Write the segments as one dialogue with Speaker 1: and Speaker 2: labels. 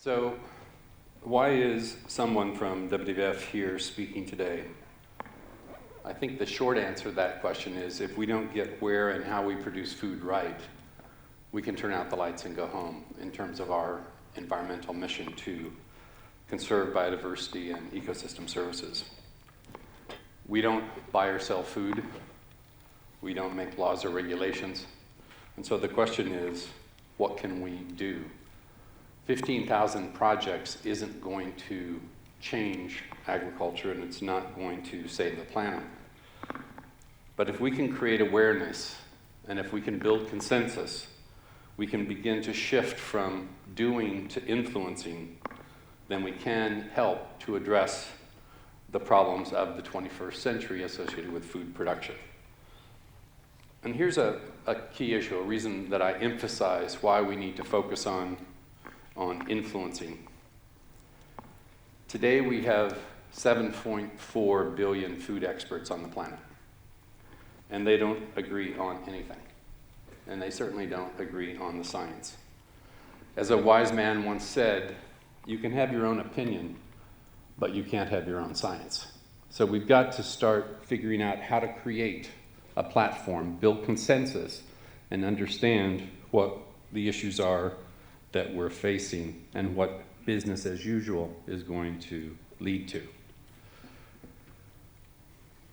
Speaker 1: So, why is someone from WWF here speaking today? I think the short answer to that question is if we don't get where and how we produce food right, we can turn out the lights and go home in terms of our environmental mission to conserve biodiversity and ecosystem services. We don't buy or sell food. We don't make laws or regulations. And so the question is, what can we do? 15,000 projects isn't going to change agriculture, and it's not going to save the planet. But if we can create awareness, and if we can build consensus, we can begin to shift from doing to influencing, then we can help to address the problems of the 21st century associated with food production. And here's a key issue, a reason that I emphasize why we need to focus on influencing. Today we have 7.4 billion food experts on the planet, and they don't agree on anything, and they certainly don't agree on the science. As a wise man once said, you can have your own opinion, but you can't have your own science. So we've got to start figuring out how to create a platform, build consensus, and understand what the issues are that we're facing and what business as usual is going to lead to.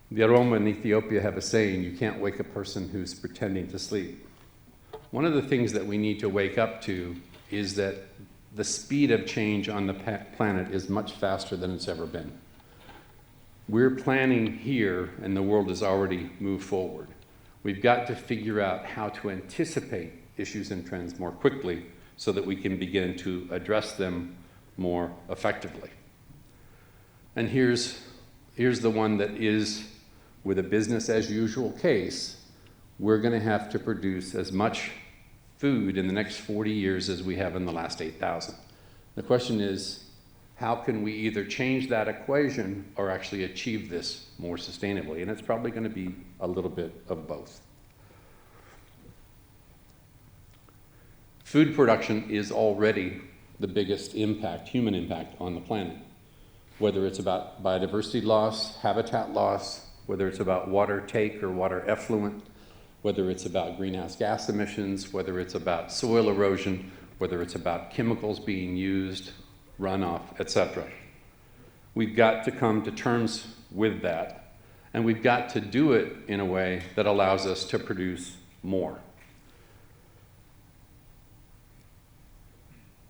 Speaker 1: The Oromo in Ethiopia have a saying, you can't wake a person who's pretending to sleep. One of the things that we need to wake up to is that the speed of change on the planet is much faster than it's ever been. We're planning here and the world has already moved forward. We've got to figure out how to anticipate issues and trends more quickly so that we can begin to address them more effectively. And here's the one that is, with a business as usual case, we're going to have to produce as much food in the next 40 years as we have in the last 8,000. The question is, how can we either change that equation or actually achieve this more sustainably? And it's probably going to be a little bit of both. Food production is already the biggest impact, human impact, on the planet. Whether it's about biodiversity loss, habitat loss, whether it's about water take or water effluent, whether it's about greenhouse gas emissions, whether it's about soil erosion, whether it's about chemicals being used, runoff, etc. We've got to come to terms with that, and we've got to do it in a way that allows us to produce more.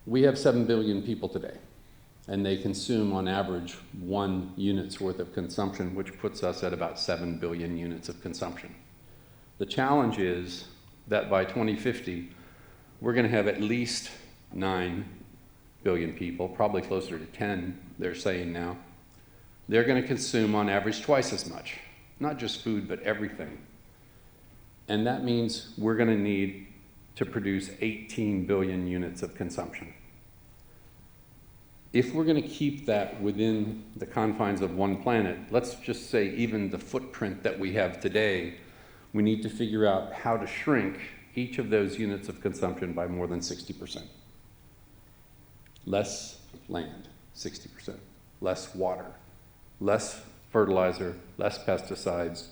Speaker 1: We have 7 billion people today, and they consume on average 1 unit's worth of consumption, which puts us at about 7 billion units of consumption. The challenge is that by 2050, we're going to have at least 9 billion people, probably closer to 10, they're saying now. They're going to consume on average twice as much, not just food, but everything. And that means we're going to need to produce 18 billion units of consumption. If we're going to keep that within the confines of one planet, let's just say even the footprint that we have today, we need to figure out how to shrink each of those units of consumption by more than 60%. Less land, 60%. Less water, less fertilizer, less pesticides,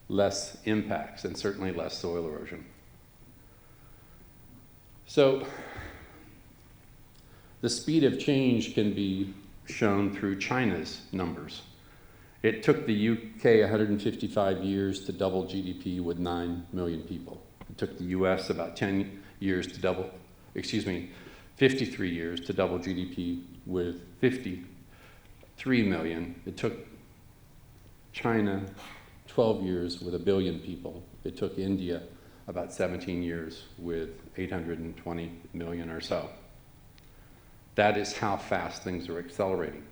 Speaker 1: less impacts, and certainly less soil erosion. So the speed of change can be shown through China's numbers. It took the UK 155 years to double GDP with 9 million people. It took the US about 10 years to double, 53 years to double GDP with 53 million. It took China 12 years with 1 billion people. It took India about 17 years with 820 million or so. That is how fast things are accelerating.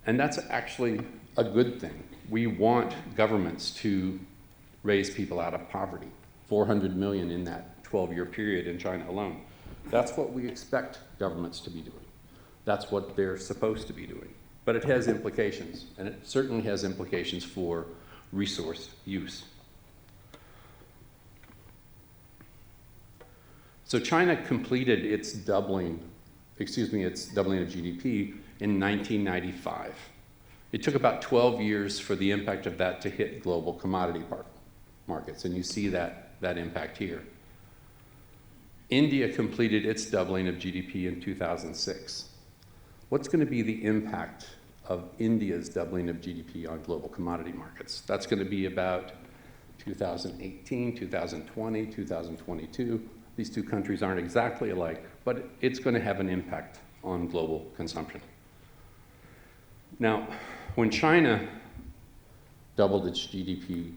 Speaker 1: And that's actually a good thing. We want governments to raise people out of poverty, 400 million in that 12-year period in China alone. That's what we expect governments to be doing. That's what they're supposed to be doing. But it has implications, and it certainly has implications for resource use. So China completed its doubling its doubling of GDP in 1995. It took about 12 years for the impact of that to hit global commodity markets, and you see that impact here. India completed its doubling of GDP in 2006. What's going to be the impact of India's doubling of GDP on global commodity markets? That's going to be about 2018, 2020, 2022. These two countries aren't exactly alike, but it's going to have an impact on global consumption. Now, when China doubled its GDP,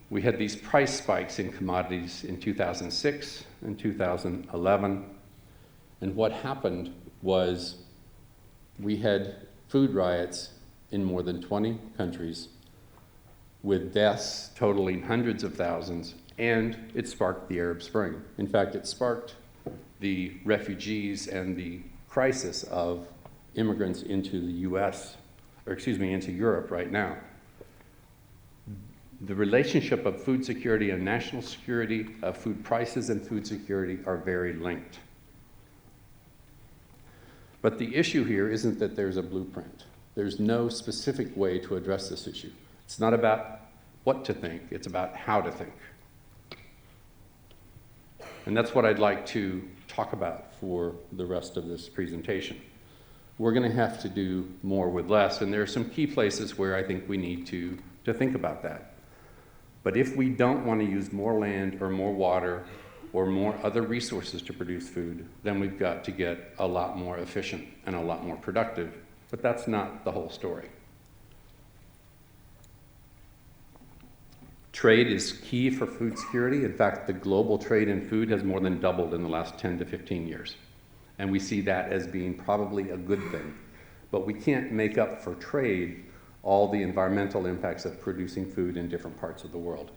Speaker 1: we had these price spikes in commodities in 2006 and 2011. And what happened was we had food riots in more than 20 countries with deaths totaling hundreds of thousands, and it sparked the Arab Spring. In fact, it sparked the refugees and the crisis of immigrants into the US, into Europe right now. The relationship of food security and national security, of food prices and food security are very linked. But the issue here isn't that there's a blueprint. There's no specific way to address this issue. It's not about what to think, it's about how to think. And that's what I'd like to talk about for the rest of this presentation. We're going to have to do more with less, and there are some key places where I think we need to think about that. But if we don't want to use more land or more water or more other resources to produce food, then we've got to get a lot more efficient and a lot more productive. But that's not the whole story. Trade is key for food security. In fact, the global trade in food has more than doubled in the last 10 to 15 years. And we see that as being probably a good thing. But we can't make up for trade all the environmental impacts of producing food in different parts of the world.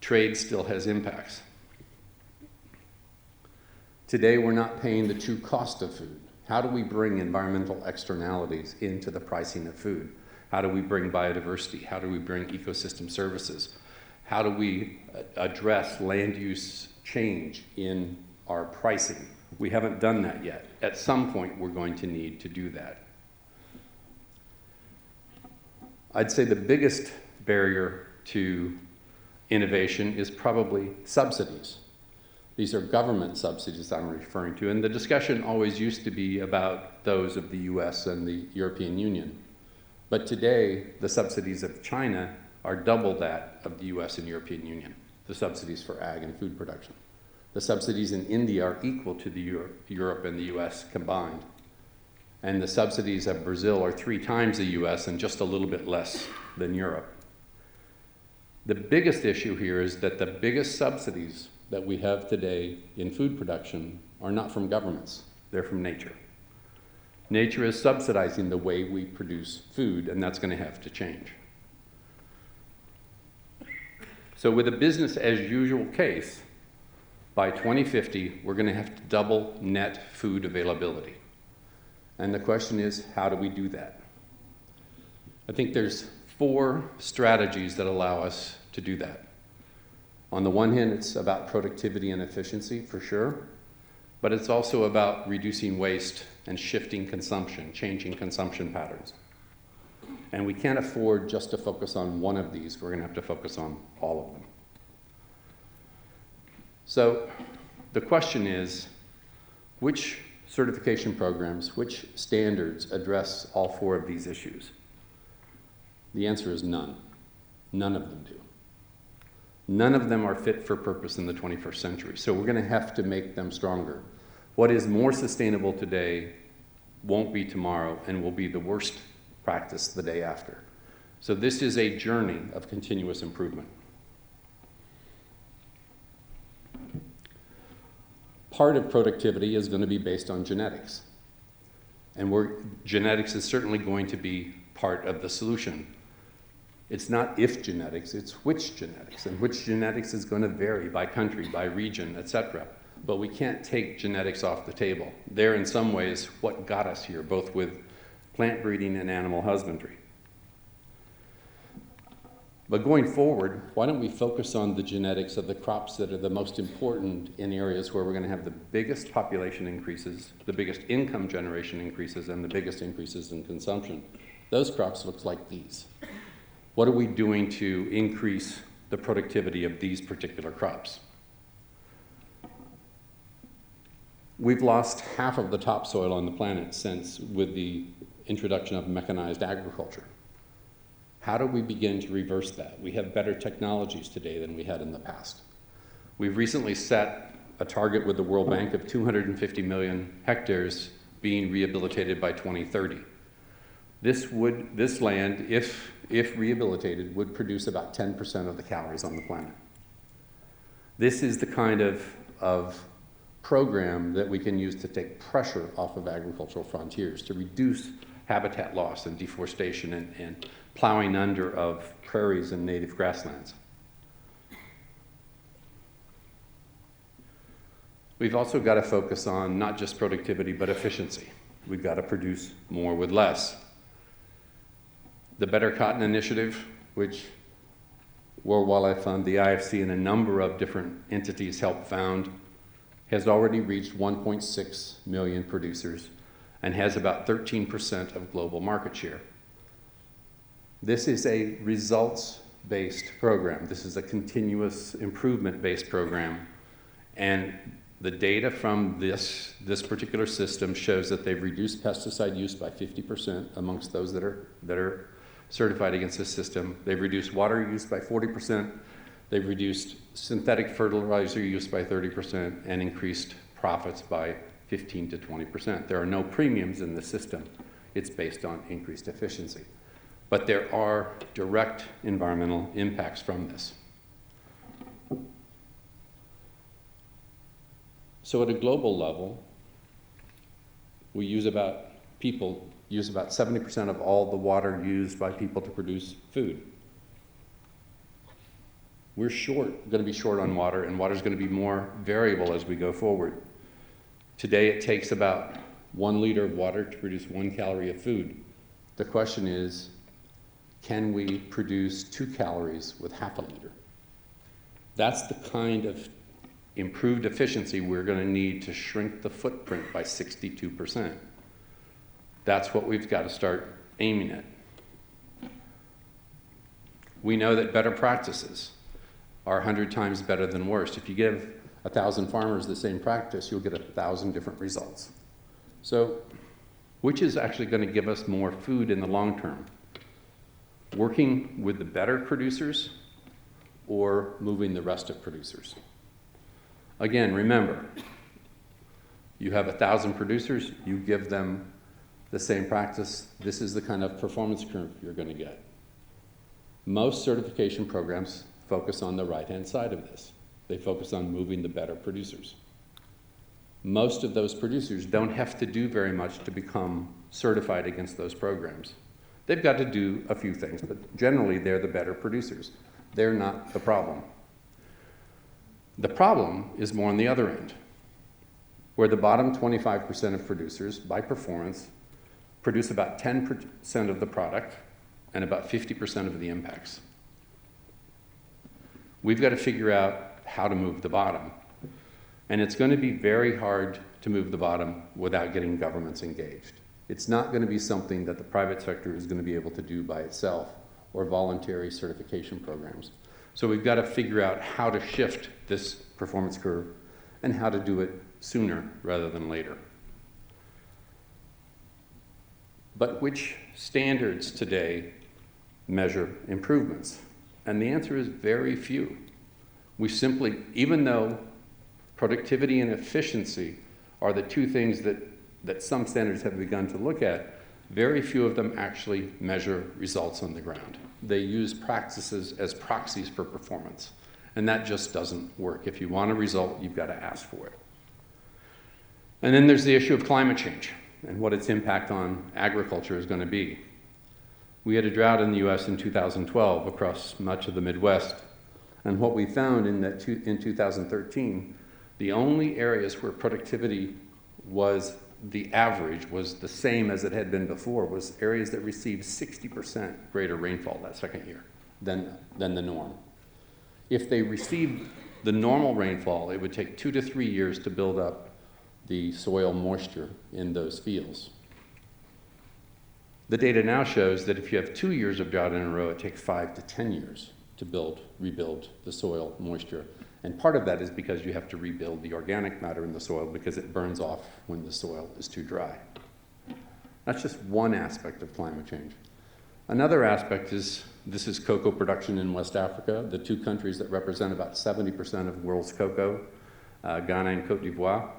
Speaker 1: Trade still has impacts. Today, we're not paying the true cost of food. How do we bring environmental externalities into the pricing of food? How do we bring biodiversity? How do we bring ecosystem services? How do we address land use change in our pricing? We haven't done that yet. At some point, we're going to need to do that. I'd say the biggest barrier to innovation is probably subsidies. These are government subsidies I'm referring to, and the discussion always used to be about those of the US and the European Union. But today, the subsidies of China are double that of the US and European Union, the subsidies for ag and food production. The subsidies in India are equal to the Europe and the US combined. And the subsidies of Brazil are 3 times the US and just a little bit less than Europe. The biggest issue here is that the biggest subsidies that we have today in food production are not from governments, they're from nature. Nature is subsidizing the way we produce food, and that's going to have to change. So with a business as usual case, by 2050, we're going to have to double net food availability. And the question is, how do we do that? I think there's 4 strategies that allow us to do that. On the one hand, it's about productivity and efficiency, for sure, but it's also about reducing waste and shifting consumption, changing consumption patterns. And we can't afford just to focus on one of these. We're going to have to focus on all of them. So the question is, which certification programs, which standards address all 4 of these issues? The answer is none. None of them do. None of them are fit for purpose in the 21st century, so we're going to have to make them stronger. What is more sustainable today won't be tomorrow and will be the worst practice the day after. So this is a journey of continuous improvement. Part of productivity is going to be based on genetics. And genetics is certainly going to be part of the solution. It's not if genetics, it's which genetics. And which genetics is going to vary by country, by region, etc. But we can't take genetics off the table. They're in some ways what got us here, both with plant breeding and animal husbandry. But going forward, why don't we focus on the genetics of the crops that are the most important in areas where we're going to have the biggest population increases, the biggest income generation increases, and the biggest increases in consumption. Those crops look like these. What are we doing to increase the productivity of these particular crops? We've lost half of the topsoil on the planet since with the introduction of mechanized agriculture. How do we begin to reverse that? We have better technologies today than we had in the past. We've recently set a target with the World Bank of 250 million hectares being rehabilitated by 2030. This land, if rehabilitated, would produce about 10% of the calories on the planet. This is the kind of program that we can use to take pressure off of agricultural frontiers, to reduce habitat loss and deforestation and plowing under of prairies and native grasslands. We've also got to focus on not just productivity, but efficiency. We've got to produce more with less. The Better Cotton Initiative, which World Wildlife Fund, the IFC, and a number of different entities helped found, has already reached 1.6 million producers and has about 13% of global market share. This is a results-based program. This is a continuous improvement-based program. And the data from this particular system shows that they've reduced pesticide use by 50% amongst those that are certified against this system. They've reduced water use by 40%. They've reduced synthetic fertilizer use by 30% and increased profits by 15 to 20%. There are no premiums in the system. It's based on increased efficiency. But there are direct environmental impacts from this. So at a global level, people use about 70% of all the water used by people to produce food. We're going to be short on water, and water is going to be more variable as we go forward. Today, it takes about 1 liter of water to produce 1 calorie of food. The question is, can we produce 2 calories with half a liter? That's the kind of improved efficiency we're going to need to shrink the footprint by 62%. That's what we've got to start aiming at. We know that better practices are 100 times better than worse. If you give 1,000 farmers the same practice, you'll get 1,000 different results. So, which is actually going to give us more food in the long term? Working with the better producers or moving the rest of producers? Again, remember, you have 1,000 producers, you give them the same practice, this is the kind of performance curve you're going to get. Most certification programs focus on the right-hand side of this. They focus on moving the better producers. Most of those producers don't have to do very much to become certified against those programs. They've got to do a few things, but generally they're the better producers. They're not the problem. The problem is more on the other end, where the bottom 25% of producers, by performance, produce about 10% of the product and about 50% of the impacts. We've got to figure out how to move the bottom. And it's going to be very hard to move the bottom without getting governments engaged. It's not going to be something that the private sector is going to be able to do by itself or voluntary certification programs. So we've got to figure out how to shift this performance curve and how to do it sooner rather than later. But which standards today measure improvements? And the answer is very few. We simply, even though productivity and efficiency are the two things that some standards have begun to look at, very few of them actually measure results on the ground. They use practices as proxies for performance, and that just doesn't work. If you want a result, you've got to ask for it. And then there's the issue of climate change and what its impact on agriculture is going to be. We had a drought in the US in 2012 across much of the Midwest, and what we found in 2013, the only areas where productivity was the average was the same as it had been before was areas that received 60% greater rainfall that second year. than the norm. If they received the normal rainfall, it would take 2 to 3 years to build up the soil moisture in those fields. The data now shows that if you have 2 years of drought in a row, it takes 5 to 10 years to rebuild the soil moisture. And part of that is because you have to rebuild the organic matter in the soil because it burns off when the soil is too dry. That's just one aspect of climate change. Another aspect is, this is cocoa production in West Africa, the two countries that represent about 70% of the world's cocoa, Ghana and Cote d'Ivoire.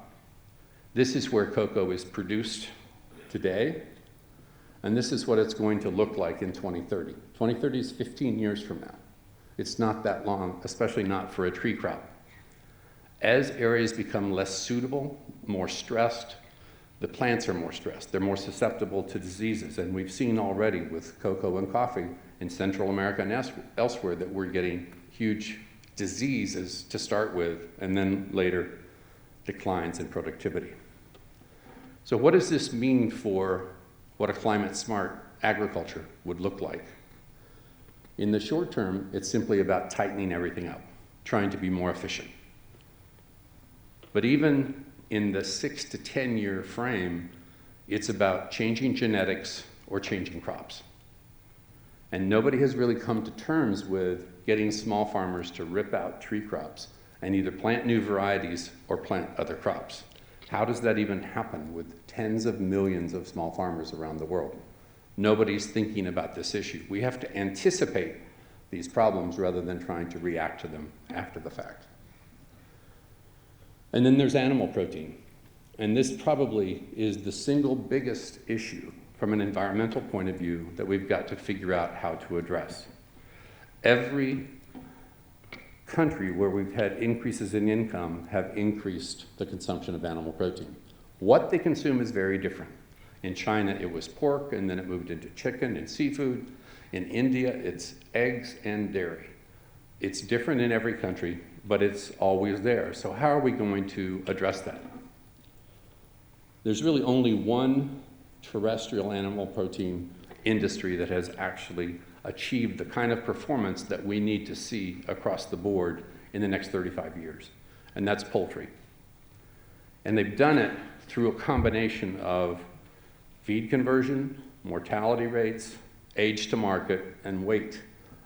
Speaker 1: This is where cocoa is produced today, and this is what it's going to look like in 2030. 2030 is 15 years from now. It's not that long, especially not for a tree crop. As areas become less suitable, more stressed, the plants are more stressed. They're more susceptible to diseases, and we've seen already with cocoa and coffee in Central America and elsewhere that we're getting huge diseases to start with, and then later declines in productivity. So what does this mean for what a climate-smart agriculture would look like? In the short term, it's simply about tightening everything up, trying to be more efficient. But even in the 6 to 10 year frame, it's about changing genetics or changing crops. And nobody has really come to terms with getting small farmers to rip out tree crops and either plant new varieties or plant other crops. How does that even happen with tens of millions of small farmers around the world? Nobody's thinking about this issue. We have to anticipate these problems rather than trying to react to them after the fact. And then there's animal protein. And this probably is the single biggest issue from an environmental point of view that we've got to figure out how to address. Every country where we've had increases in income have increased the consumption of animal protein. What they consume is very different. In China, it was pork, and then it moved into chicken and seafood. In India, it's eggs and dairy. It's different in every country, but it's always there. So how are we going to address that? There's really only one terrestrial animal protein industry that has actually achieved the kind of performance that we need to see across the board in the next 35 years, and that's poultry. And they've done it through a combination of feed conversion, mortality rates, age to market, and weight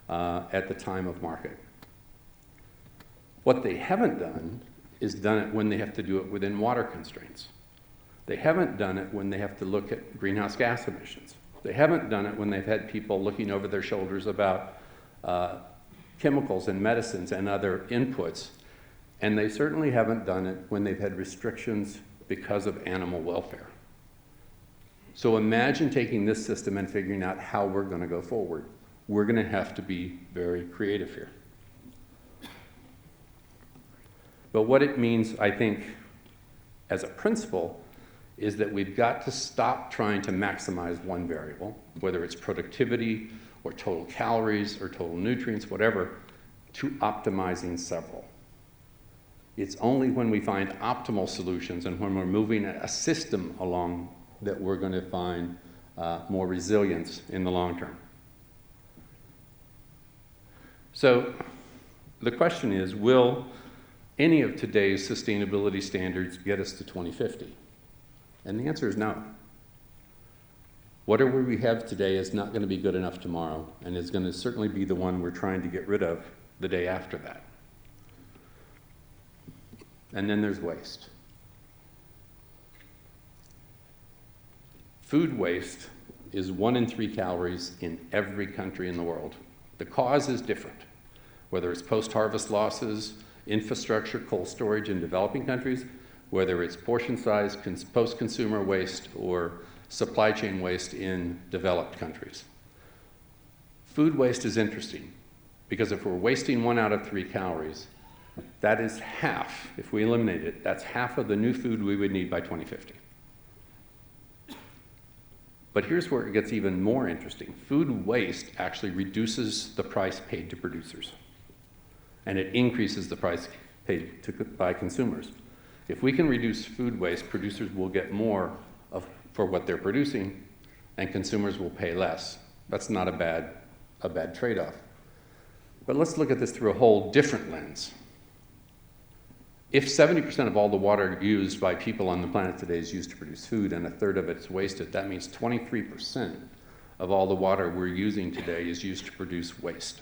Speaker 1: at the time of market. What they haven't done is done it when they have to do it within water constraints. They haven't done it when they have to look at greenhouse gas emissions. They haven't done it when they've had people looking over their shoulders about chemicals and medicines and other inputs. And they certainly haven't done it when they've had restrictions because of animal welfare. So imagine taking this system and figuring out how we're going to go forward. We're going to have to be very creative here. But what it means, I think, as a principle, is that we've got to stop trying to maximize one variable, whether it's productivity or total calories or total nutrients, whatever, to optimizing several. It's only when we find optimal solutions and when we're moving a system along that we're going to find more resilience in the long term. So the question is, will any of today's sustainability standards get us to 2050? And the answer is no. Whatever we have today is not going to be good enough tomorrow, and is going to certainly be the one we're trying to get rid of the day after that. And then there's waste. Food waste is 1 in 3 calories in every country in the world. The cause is different, whether it's post-harvest losses, infrastructure, cold storage in developing countries, whether it's portion size, post-consumer waste, or supply chain waste in developed countries. Food waste is interesting because if we're wasting 1 out of 3 calories, that is half. If we eliminate it, that's half of the new food we would need by 2050. But here's where it gets even more interesting. Food waste actually reduces the price paid to producers, and it increases the price paid by consumers. If we can reduce food waste, producers will get more for what they're producing, and consumers will pay less. That's not a bad trade-off. But let's look at this through a whole different lens. If 70% of all the water used by people on the planet today is used to produce food and a third of it is wasted, that means 23% of all the water we're using today is used to produce waste.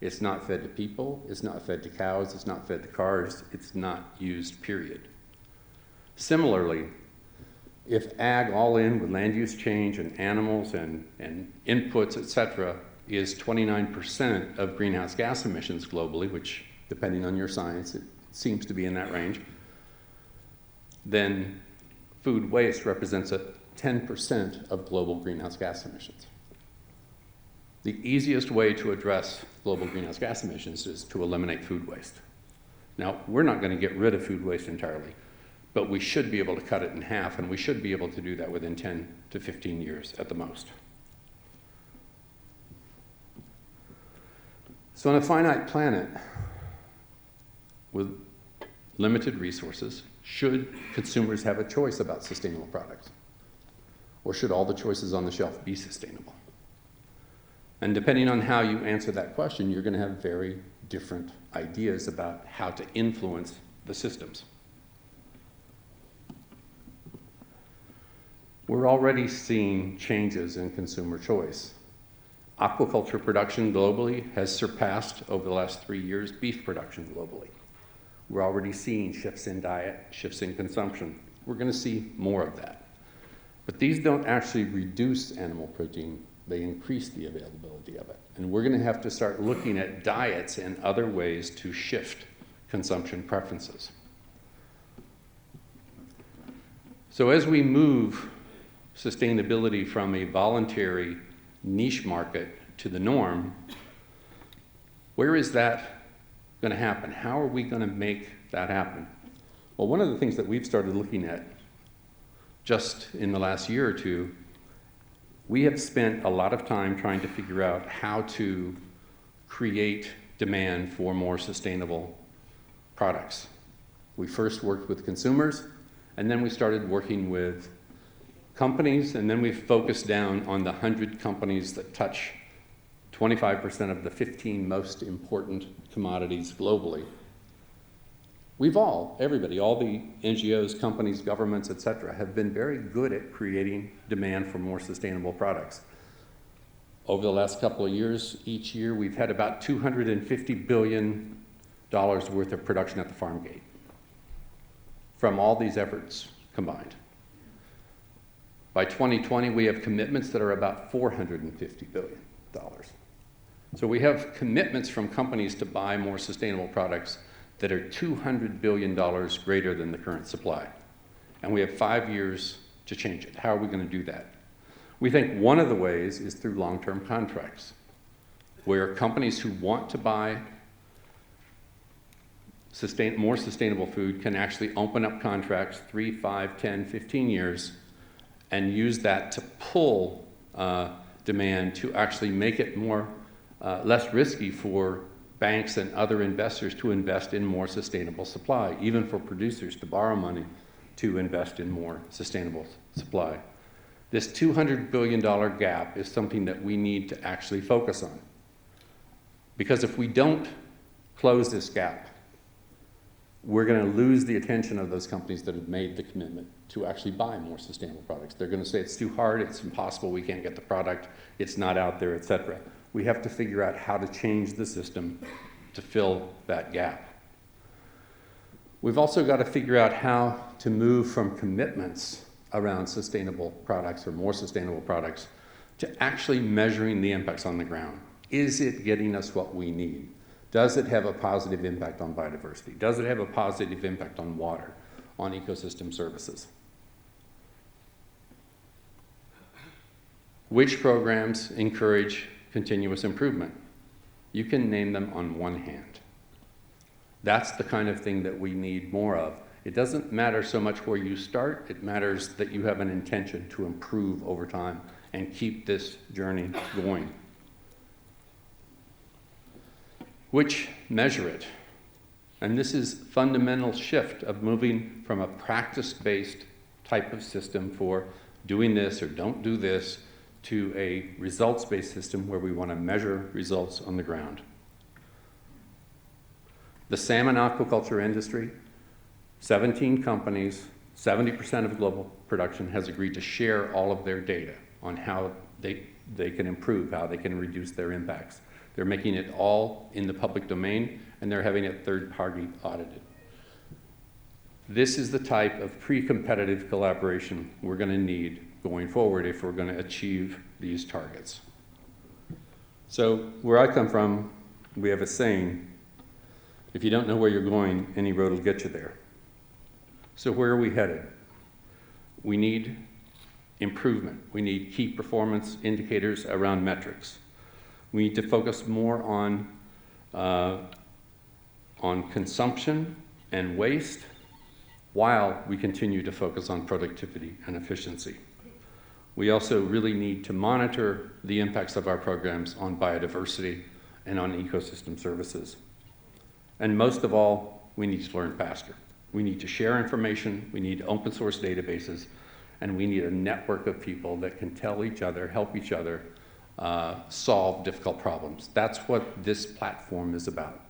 Speaker 1: It's not fed to people, it's not fed to cows, it's not fed to cars, it's not used, period. Similarly, if ag all in with land use change and animals and inputs, et cetera, is 29% of greenhouse gas emissions globally, which depending on your science, it seems to be in that range, then food waste represents 10% of global greenhouse gas emissions. The easiest way to address global greenhouse gas emissions is to eliminate food waste. Now, we're not going to get rid of food waste entirely, but we should be able to cut it in half, and we should be able to do that within 10 to 15 years at the most. So on a finite planet with limited resources, should consumers have a choice about sustainable products? Or should all the choices on the shelf be sustainable? And depending on how you answer that question, you're going to have very different ideas about how to influence the systems. We're already seeing changes in consumer choice. Aquaculture production globally has surpassed, over the last 3 years, beef production globally. We're already seeing shifts in diet, shifts in consumption. We're going to see more of that. But these don't actually reduce animal protein, they increase the availability of it. And we're going to have to start looking at diets and other ways to shift consumption preferences. So as we move sustainability from a voluntary niche market to the norm, where is that going to happen? How are we going to make that happen? Well, one of the things that we've started looking at just in the last year or two, we have spent a lot of time trying to figure out how to create demand for more sustainable products. We first worked with consumers, and then we started working with companies, and then we've focused down on the 100 companies that touch 25% of the 15 most important commodities globally. Everybody, all the NGOs, companies, governments, et cetera, have been very good at creating demand for more sustainable products. Over the last couple of years, each year, we've had about $250 billion worth of production at the farm gate from all these efforts combined. By 2020, we have commitments that are about $450 billion. So we have commitments from companies to buy more sustainable products that are $200 billion greater than the current supply. And we have 5 years to change it. How are we going to do that? We think one of the ways is through long-term contracts, where companies who want to buy more sustainable food can actually open up contracts 3, 5, 10, 15 years and use that to pull demand to actually make it less risky for banks and other investors to invest in more sustainable supply, even for producers to borrow money to invest in more sustainable supply. This $200 billion gap is something that we need to actually focus on. Because if we don't close this gap, we're going to lose the attention of those companies that have made the commitment to actually buy more sustainable products. They're going to say it's too hard, it's impossible, we can't get the product, it's not out there, et cetera. We have to figure out how to change the system to fill that gap. We've also got to figure out how to move from commitments around sustainable products or more sustainable products to actually measuring the impacts on the ground. Is it getting us what we need? Does it have a positive impact on biodiversity? Does it have a positive impact on water, on ecosystem services? Which programs encourage continuous improvement? You can name them on one hand. That's the kind of thing that we need more of. It doesn't matter so much where you start, it matters that you have an intention to improve over time and keep this journey going. Which measure it? And this is fundamental shift of moving from a practice-based type of system for doing this or don't do this to a results-based system where we want to measure results on the ground. The salmon aquaculture industry, 17 companies, 70% of global production has agreed to share all of their data on how they can improve, how they can reduce their impacts. They're making it all in the public domain, and they're having it third-party audited. This is the type of pre-competitive collaboration we're going to need going forward if we're going to achieve these targets. So where I come from, we have a saying, if you don't know where you're going, any road will get you there. So where are we headed? We need improvement. We need key performance indicators around metrics. We need to focus more on consumption and waste while we continue to focus on productivity and efficiency. We also really need to monitor the impacts of our programs on biodiversity and on ecosystem services. And most of all, we need to learn faster. We need to share information, we need open source databases, and we need a network of people that can tell each other, help each other solve difficult problems. That's what this platform is about.